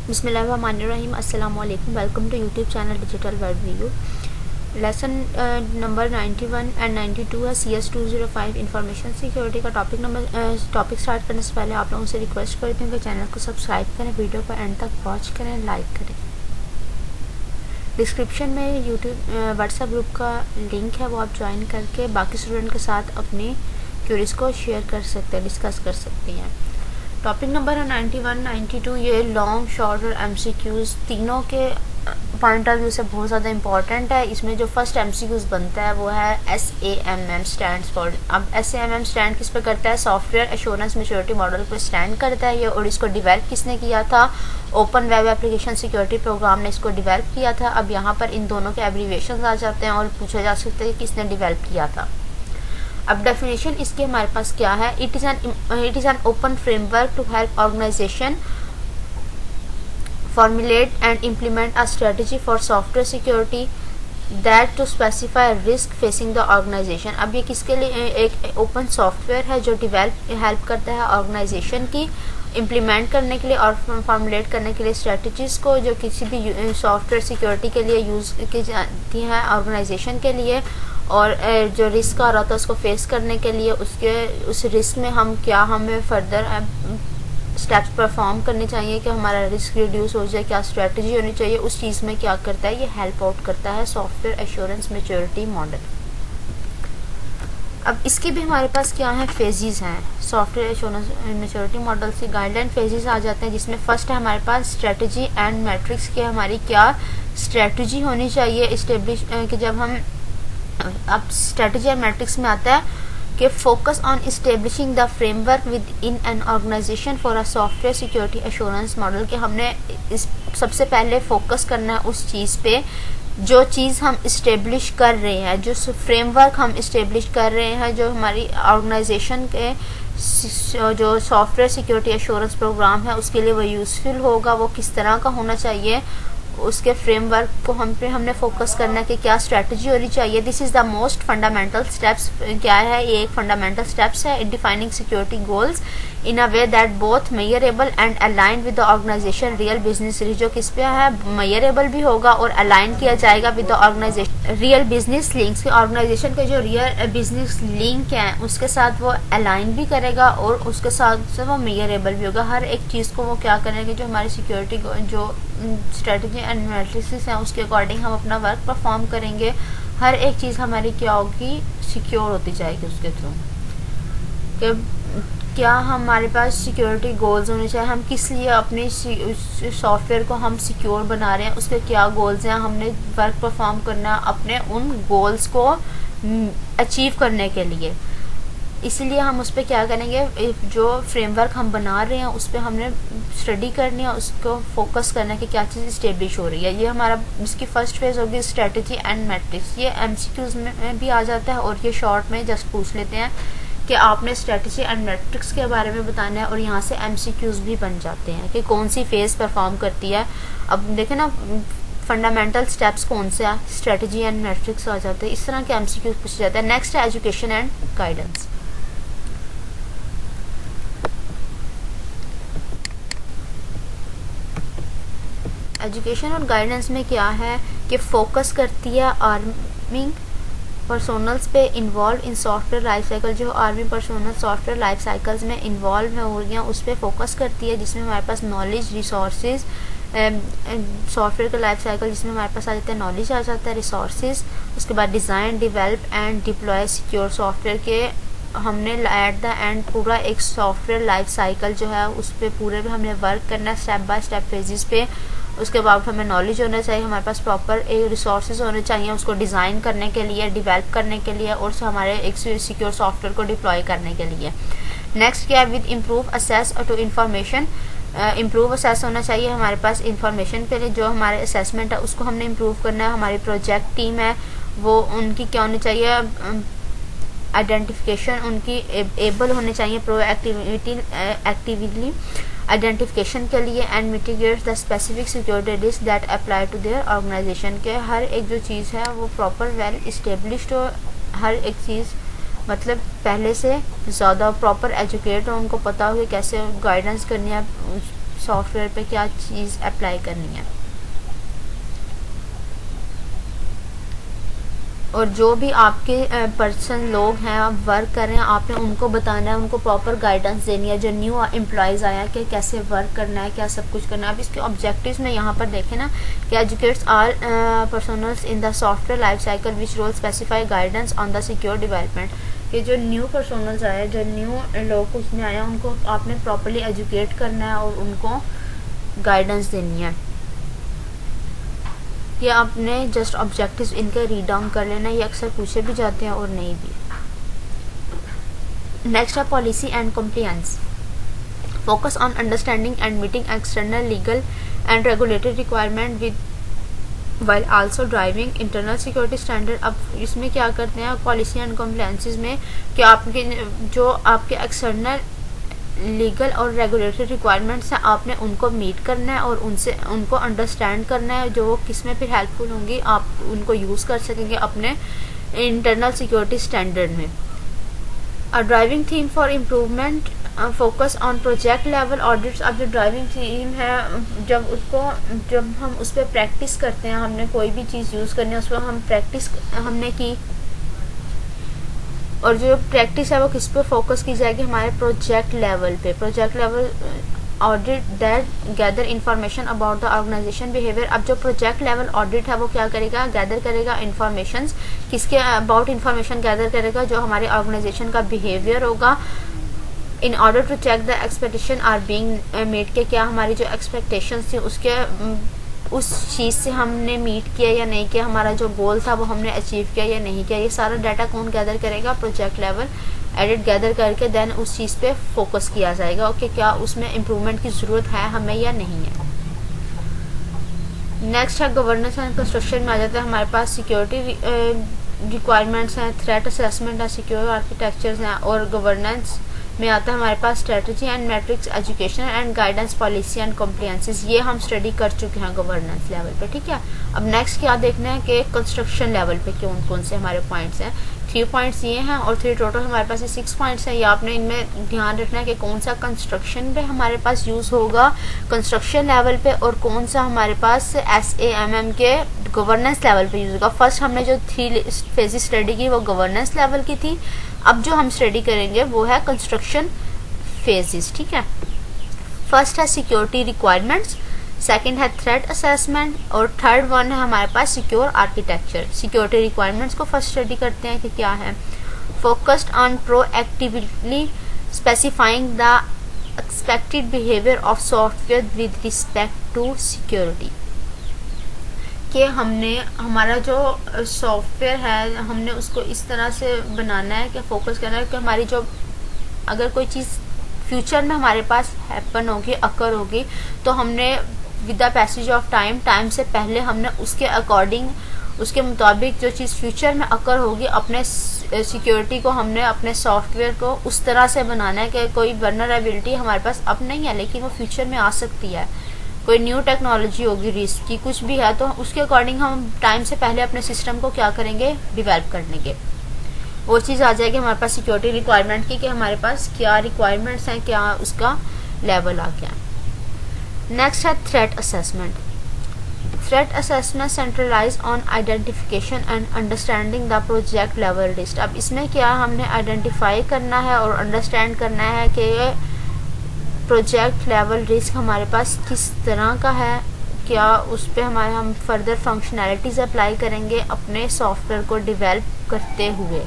बिस्मिल्लाहिर्रहमानिर्रहीम अस्सलाम वालेकुम। Welcome to YouTube channel digital world view. Lesson number 91 and 92 है CS 205 इंफॉर्मेशन सिक्योरिटी का टॉपिक स्टार्ट करने से पहले आप लोगों से रिक्वेस्ट करती हूँ कि चैनल को सब्सक्राइब करें, वीडियो को एंड तक वॉच करें, लाइक करें। डिस्क्रिप्शन में यूट्यूब व्हाट्सएप ग्रुप का लिंक है, वो आप ज्वाइन करके बाकी स्टूडेंट के साथ अपनी क्यूरीज को शेयर कर सकते हैं, डिस्कस कर सकती हैं। टॉपिक नंबर है 91, 92। ये लॉन्ग, शॉर्ट और MCQs तीनों के पॉइंट ऑफ व्यू से बहुत ज़्यादा इंपॉर्टेंट है। इसमें जो फर्स्ट MCQs बनता है वो है SAMM स्टैंड्स फॉर। अब SAMM स्टैंड किस पे करता है? सॉफ्टवेयर एश्योरेंस मैच्योरिटी मॉडल पे स्टैंड करता है ये, और इसको डिवेल्प किसने किया था? Open web application security program ने इसको डिवेल्प किया था। अब यहाँ पर इन दोनों के एब्रीविएशन आ जाते हैं और पूछा जा सकता है कि किसने डिवेल्प किया था। अब डेफिनेशन इसके हमारे पास क्या है? It is an open framework to help organization formulate and implement a strategy for software security that to specify risk facing the organization। अब ये किसके लिए? एक ओपन सॉफ्टवेयर है जो हेल्प करता है ऑर्गेनाइजेशन की इम्प्लीमेंट करने के लिए और फॉर्मुलेट करने के लिए स्ट्रेटजीज़ को जो किसी भी सॉफ्टवेयर सिक्योरिटी के लिए यूज़ की जाती हैं ऑर्गेनाइजेशन के लिए, और जो रिस्क आ रहा था उसको फेस करने के लिए उस रिस्क में हमें फर्दर स्टेप्स परफॉर्म करने चाहिए कि हमारा रिस्क रिड्यूस हो जाए, क्या स्ट्रेटजी होनी चाहिए, उस चीज़ में क्या करता है? ये हेल्प आउट करता है सॉफ्टवेयर एश्योरेंस मैच्योरिटी मॉडल। अब इसके भी हमारे पास क्या है? फेजेस हैं। सॉफ्टवेयर एश्योरेंस मैच्योरिटी मॉडल से गाइडलाइन फेजेस आ जाते हैं, जिसमें फर्स्ट है हमारे पास स्ट्रेटजी एंड मैट्रिक्स के हमारी क्या स्ट्रेटजी होनी चाहिए इस्टेब्लिश कि जब हम अब स्ट्रेटजी एंड मैट्रिक्स में आता है कि focus on establishing the framework with in an organization for a software security assurance model, कि हमने इस सबसे पहले फोकस करना है उस चीज़ पे जो चीज़ हम इस्टेब्लिश कर रहे हैं, जो फ्रेमवर्क हम इस्टेब्लिश कर रहे हैं, जो हमारी ऑर्गेनाइजेशन के जो सॉफ्टवेयर सिक्योरिटी एश्योरेंस प्रोग्राम है उसके लिए वो यूज़फुल होगा, वो किस तरह का होना चाहिए, उसके फ्रेमवर्क को हमने फोकस करना है कि क्या स्ट्रेटजी होनी चाहिए। This is the most fundamental steps. क्या है? ये एक फंडामेंटल स्टेप्स है in defining security goals in a way that both measurable and aligned with the organization real business risk, जो किस पे है? मेजरेबल भी होगा और अलाइन किया जाएगा with the organization real business links, के ऑर्गेनाइजेशन के जो रियल बिजनेस लिंक हैं उसके साथ वो अलाइन भी करेगा और उसके साथ वो मेजरेबल भी होगा। हर एक चीज़ को वो क्या करेंगे, जो हमारी सिक्योरिटी जो स्ट्रेटजी एंड मैट्रिक्स हैं उसके अकॉर्डिंग हम अपना वर्क परफॉर्म करेंगे। हर एक चीज़ हमारी क्या होगी? सिक्योर होती जाएगी उसके थ्रू। क्या हमारे पास सिक्योरिटी गोल्स होने चाहिए? हम किस लिए अपने सॉफ्टवेयर को हम सिक्योर बना रहे हैं, उसके क्या गोल्स हैं? हमने वर्क परफॉर्म करना अपने उन गोल्स को अचीव करने के लिए। इसलिए हम उस पर क्या करेंगे? जो फ्रेमवर्क हम बना रहे हैं उस पर हमने स्टडी करनी है, उसको फोकस करना है कि क्या चीज़ इस्टेब्लिश हो रही है। ये हमारा इसकी फर्स्ट फेज होगी स्ट्रेटजी एंड मैट्रिक्स। ये MCQs में भी आ जाता है और ये शॉर्ट में जस्ट पूछ लेते हैं कि आपने स्ट्रेटजी एंड मैट्रिक्स के बारे में बताना है, और यहाँ से MCQs भी बन जाते हैं कि कौन सी फेज परफॉर्म करती है। अब देखें ना, फंडामेंटल स्टेप्स कौन से हैं? स्ट्रेटजी एंड मैट्रिक्स आ जाते हैं। इस तरह के MCQs पूछे जाते हैं। नेक्स्ट है एजुकेशन एंड गाइडेंस। एजुकेशन और गाइडेंस में क्या है कि फोकस करती है आर्मिंग पर्सोनल्स पे involve in software life cycle. जो army personnel software life cycles में इन्वॉल्व हो गया उस पर फोकस करती है, जिसमें हमारे पास नॉलेज, रिसोर्सेज, सॉफ्टवेयर का लाइफ साइकिल जिसमें हमारे पास आ जाता है नॉलेज, आ जाता है रिसोर्सेज, उसके बाद design, develop and deploy secure software के हमने एट द एंड पूरा एक सॉफ्टवेयर लाइफ साइकिल जो है उस पर पूरे में हमने वर्क करना है स्टेप बाय स्टेप फेजेस पे। उसके बाद हमें नॉलेज होना चाहिए, हमारे पास प्रॉपर एक रिसोर्सेज होने चाहिए उसको डिज़ाइन करने के लिए, डेवलप करने के लिए, और हमारे एक सिक्योर सॉफ्टवेयर को डिप्लॉय करने के लिए। नेक्स्ट क्या है? With improve access to information. Improve access होना चाहिए हमारे पास इंफॉर्मेशन के लिए, जो हमारे असेसमेंट है उसको हमने इम्प्रूव करना है। हमारी प्रोजेक्ट टीम है वो उनकी क्या होनी चाहिए? आइडेंटिफिकेशन उनकी एबल होने चाहिए एक्टिवली आइडेंटिफिकेशन के लिए, and mitigate the specific security risk that apply to their organization. के हर एक जो चीज़ है वो प्रॉपर वेल इस्टेब्लिश्ड हो, हर एक चीज़ मतलब पहले से ज़्यादा प्रॉपर एजुकेट हो, उनको पता हो कि कैसे गाइडेंस करनी है सॉफ्टवेयर पे क्या चीज़ अप्लाई करनी है। और जो भी आपके पर्सन लोग हैं, आप वर्क कर रहे हैं, आपने उनको बताना है, उनको प्रॉपर गाइडेंस देनी है। जो न्यू एम्प्लॉयज़ आया कि कैसे वर्क करना है, क्या सब कुछ करना है। अब इसके ऑब्जेक्टिव्स में यहाँ पर देखें ना कि educates all personnels in the software life cycle which role specify guidance on the secure development. कि जो न्यू पर्सनल्स आए, जो न्यू लोग उसमें आए, उनको आपने प्रॉपरली एजुकेट करना है और उनको गाइडेंस देनी है। ये आपने जस्ट ऑब्जेक्टिव्स इनके रीड डाउन कर लेना। ये अक्सर पूछे भी जाते हैं और नहीं भी। नेक्स्ट है policy and compliance. Focus on understanding and meeting external legal and regulatory requirement with while also driving internal security standard. अब इसमें क्या करते हैं पॉलिसी एंड कंप्लायंसेस में कि आपके जो आपके एक्सटर्नल लीगल और रेगुलेटरी रिक्वायरमेंट्स हैं, आपने उनको मीट करना है और उनसे उनको अंडरस्टैंड करना है, जो किस में फिर हेल्पफुल होंगी, आप उनको यूज़ कर सकेंगे अपने इंटरनल सिक्योरिटी स्टैंडर्ड में। A driving theme for improvement focus on project level audits. अब जो ड्राइविंग थीम है, जब हम उस पर प्रैक्टिस करते हैं, हमने कोई भी चीज़ यूज़ करनी है, उस पर हम प्रैक्टिस हमने की, और जो प्रैक्टिस है वो किस पे फोकस की जाएगी, हमारे प्रोजेक्ट लेवल पे। Project level audit that gather information about the organization behaviour. अब जो प्रोजेक्ट लेवल ऑडिट है वो क्या करेगा, गैदर करेगा इंफॉर्मेशन, किसके अबाउट इंफॉर्मेशन गैदर करेगा, जो हमारे ऑर्गेनाइजेशन का बिहेवियर होगा। In order to check the expectation are being met, के क्या हमारी जो एक्सपेक्टेशंस थी उसके उस चीज़ से हमने मीट किया या नहीं किया, हमारा जो गोल था वो हमने अचीव किया या नहीं किया। ये सारा डाटा कौन गैदर करेगा, प्रोजेक्ट लेवल एडिट गैदर करके देन उस चीज़ पे फोकस किया जाएगा कि क्या उसमें इम्प्रूवमेंट की ज़रूरत है हमें या नहीं है। नेक्स्ट है गवर्नेंस एंड कंस्ट्रक्शन में आ जाता है हमारे पास सिक्योरिटी रिक्वायरमेंट्स हैं, थ्रेट असेसमेंट है, सिक्योर आर्किटेक्चर्स हैं, और गवर्नेंस में आता है हमारे पास strategy and matrix, education and guidance, policy and compliances. ये हम स्टडी कर चुके हैं गवर्नेंस लेवल पे, ठीक है। अब नेक्स्ट क्या देखना है कि कंस्ट्रक्शन लेवल पे कौन कौन से हमारे पॉइंट्स हैं। 3 पॉइंट्स ये हैं और 3 टोटल हमारे पास 6 पॉइंट्स हैं। ये आपने इनमें ध्यान रखना है कि कौन सा कंस्ट्रक्शन पे हमारे पास यूज़ होगा कंस्ट्रक्शन लेवल पे, और कौन सा हमारे पास SAMM के गवर्नेंस लेवल पे यूज़ होगा। फर्स्ट हमने जो 3 फेजेस स्टडी की वो गवर्नेंस लेवल की थी। अब जो हम स्टडी करेंगे वो है कंस्ट्रक्शन फेजेस, ठीक है। फर्स्ट है सिक्योरिटी रिक्वायरमेंट्स, सेकंड है थ्रेट असेसमेंट, और थर्ड वन है हमारे पास सिक्योर आर्किटेक्चर। सिक्योरिटी रिक्वायरमेंट्स को फर्स्ट स्टडी करते हैं कि क्या है। Focused on proactively specifying the expected behaviour of software with respect to security. कि हमने हमारा जो सॉफ्टवेयर है हमने उसको इस तरह से बनाना है कि फोकस करना है कि हमारी जो अगर कोई चीज़ फ्यूचर में हमारे पास हैपन होगी, अकर होगी, तो हमने with the passage of time से पहले हमने उसके अकॉर्डिंग, उसके मुताबिक जो चीज़ फ्यूचर में अकर होगी, अपने सिक्योरिटी को हमने अपने सॉफ्टवेयर को उस तरह से बनाना है कि कोई वल्नरेबिलिटी हमारे पास अब नहीं है लेकिन वो फ्यूचर में आ सकती है। कोई न्यू टेक्नोलॉजी होगी, रिस्क की कुछ भी है, तो उसके अकॉर्डिंग हम टाइम से पहले अपने सिस्टम को क्या करेंगे, डिवेल्प करने के। वो चीज़ आ जाएगी हमारे पास सिक्योरिटी रिक्वायरमेंट की कि हमारे पास क्या रिक्वायरमेंट्स हैं, क्या उसका लेवल आ गया। नेक्स्ट है threat assessment. Threat assessment centralize on identification and understanding the project level risk. अब इसमें क्या हमने आइडेंटिफाई करना है और अंडरस्टैंड करना है कि प्रोजेक्ट लेवल रिस्क हमारे पास किस तरह का है, क्या उस पर हम फर्दर फंक्शनैलिटीज़ अप्लाई करेंगे अपने सॉफ्टवेयर को डिवेल्प करते हुए।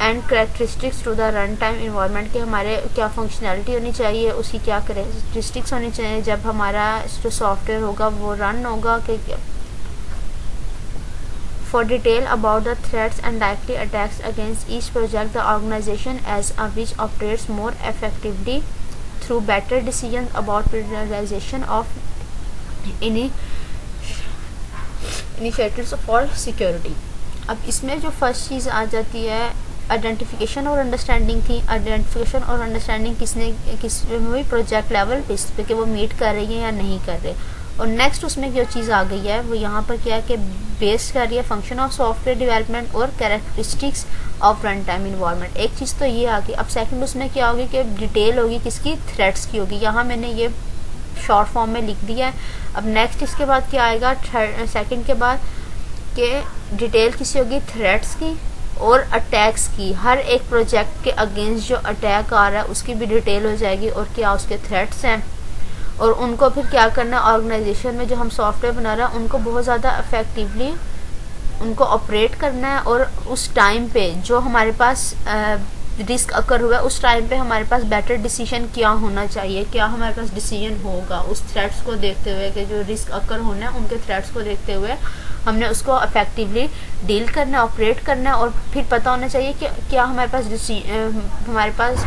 And characteristics to the run time environment के हमारे क्या फंक्शनैलिटी होनी चाहिए, उसकी क्या कैरेक्टरिस्टिक्स होनी चाहिए जब हमारा जो सॉफ्टवेयर होगा वो रन होगा। कि for detail about the threats and likely attacks against each project the organization as a which operates more effectively through better decisions about prioritization of initiatives for security। अब इसमें जो फर्स्ट चीज़ आ जाती है identification और understanding थी। Identification और understanding किस हुई, प्रोजेक्ट लेवल बेस पे कि वो मीट कर रही है या नहीं कर रहे। और नेक्स्ट उसमें जो चीज़ आ गई है वो यहाँ पर क्या है कि बेस कर रही है फंक्शन ऑफ सॉफ्टवेयर डेवलपमेंट और characteristics of run time environment. एक चीज़ तो ये आ गई। अब सेकंड उसमें क्या होगी कि डिटेल होगी किसकी, थ्रेट्स की होगी। यहाँ मैंने ये शॉर्ट फॉर्म में लिख दिया है। अब नेक्स्ट इसके बाद क्या आएगा, सेकंड के बाद कि डिटेल किसी होगी थ्रेट्स की और अटैक्स की। हर एक प्रोजेक्ट के अगेंस्ट जो अटैक आ रहा है उसकी भी डिटेल हो जाएगी और क्या उसके थ्रेट्स हैं, और उनको फिर क्या करना है, ऑर्गेनाइजेशन में जो हम सॉफ्टवेयर बना रहे हैं उनको बहुत ज़्यादा इफेक्टिवली उनको ऑपरेट करना है, और उस टाइम पे जो हमारे पास रिस्क अकर हुआ है उस टाइम पे हमारे पास बेटर डिसीजन क्या होना चाहिए, क्या हमारे पास डिसीजन होगा उस थ्रेट्स को देखते हुए कि जो रिस्क अकर होना है उनके थ्रेट्स को देखते हुए हमने उसको इफेक्टिवली डील करना है, ऑपरेट करना है, और फिर पता होना चाहिए कि क्या हमारे पास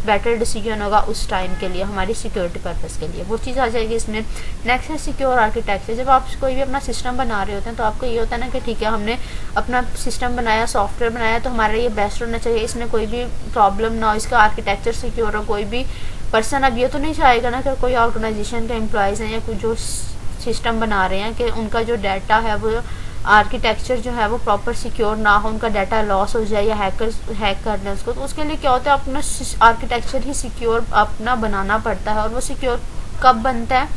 बेटर डिसीजन होगा उस टाइम के लिए हमारी सिक्योरिटी पर्पस के लिए, वो चीज़ आ जाएगी इसमें। नेक्स्ट है सिक्योर आर्किटेक्चर। जब आप कोई भी अपना सिस्टम बना रहे होते हैं तो आपको ये होता है ना कि ठीक है हमने अपना सिस्टम बनाया, सॉफ्टवेयर बनाया, तो हमारा ये बेस्ट होना चाहिए, इसमें कोई भी प्रॉब्लम ना हो, इसका आर्किटेक्चर सिक्योर हो, कोई भी पर्सन अब ये तो नहीं चाहेगा ना कि कोई ऑर्गेनाइजेशन के एम्प्लॉयज़ हैं या कुछ जो सिस्टम बना रहे हैं कि उनका जो डाटा है वो आर्किटेक्चर जो है वो प्रॉपर सिक्योर ना हो, उनका डाटा लॉस हो जाए या हैकर्स हैक कर लें उसको। तो उसके लिए क्या होता है, अपना आर्किटेक्चर ही सिक्योर अपना बनाना पड़ता है। और वो सिक्योर कब बनता है,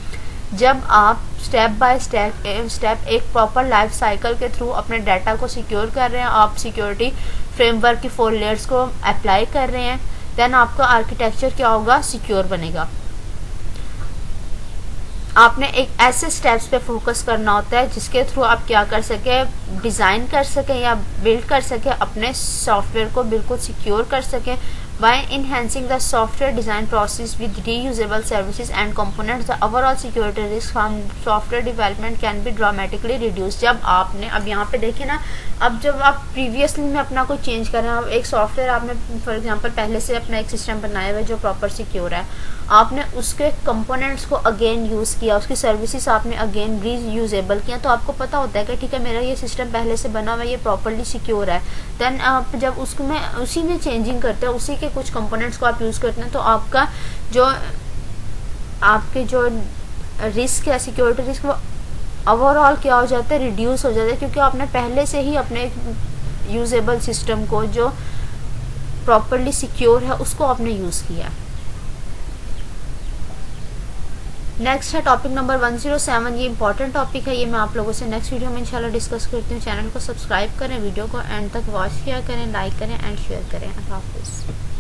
जब आप स्टेप बाय स्टेप एक प्रॉपर लाइफ साइकिल के थ्रू अपने डाटा को सिक्योर कर रहे हैं, आप सिक्योरिटी फ्रेमवर्क की 4 लेयर्स को अप्लाई कर रहे हैं, देन आपका आर्किटेक्चर क्या होगा, सिक्योर बनेगा। आपने एक ऐसे स्टेप्स पे फोकस करना होता है जिसके थ्रू आप क्या कर सके, डिज़ाइन कर सकें या बिल्ड कर सकें, अपने सॉफ्टवेयर को बिल्कुल सिक्योर कर सकें। By enhancing the software design process with reusable services and components, the overall security risk from software development can be dramatically reduced। जब आपने अब यहाँ पे देखें ना, अब जब आप प्रीवियसली में अपना कोई चेंज कर रहे हैं, एक सॉफ्टवेयर आपने फॉर एग्जांपल पहले से अपना एक सिस्टम बनाया हुआ है जो प्रॉपर सिक्योर है, आपने उसके कंपोनेंट्स को अगेन यूज़ किया, उसकी सर्विसेज आपने अगेन रीयूजेबल किया, तो आपको पता होता है कि ठीक है मेरा ये सिस्टम पहले से बना हुआ है, ये प्रॉपरली सिक्योर है। देन आप जब उसको में उसी में चेंजिंग करते हैं, उसी के कुछ कंपोनेंट्स को आप यूज़ करते हैं, तो आपका जो आपके जो रिस्क है, सिक्योरिटी रिस्क, वो ओवरऑल क्या हो जाता है, रिड्यूस हो जाता है, क्योंकि आपने पहले से ही अपने यूजेबल सिस्टम को जो प्रॉपरली सिक्योर है उसको आपने यूज़ किया। नेक्स्ट है टॉपिक नंबर 107। ये इंपॉर्टेंट टॉपिक है, ये मैं आप लोगों से नेक्स्ट वीडियो में इंशाल्लाह डिस्कस करती हूँ। चैनल को सब्सक्राइब करें, वीडियो को एंड तक वॉच किया करें, लाइक करें एंड शेयर करें। अल्लाह हाफिज़।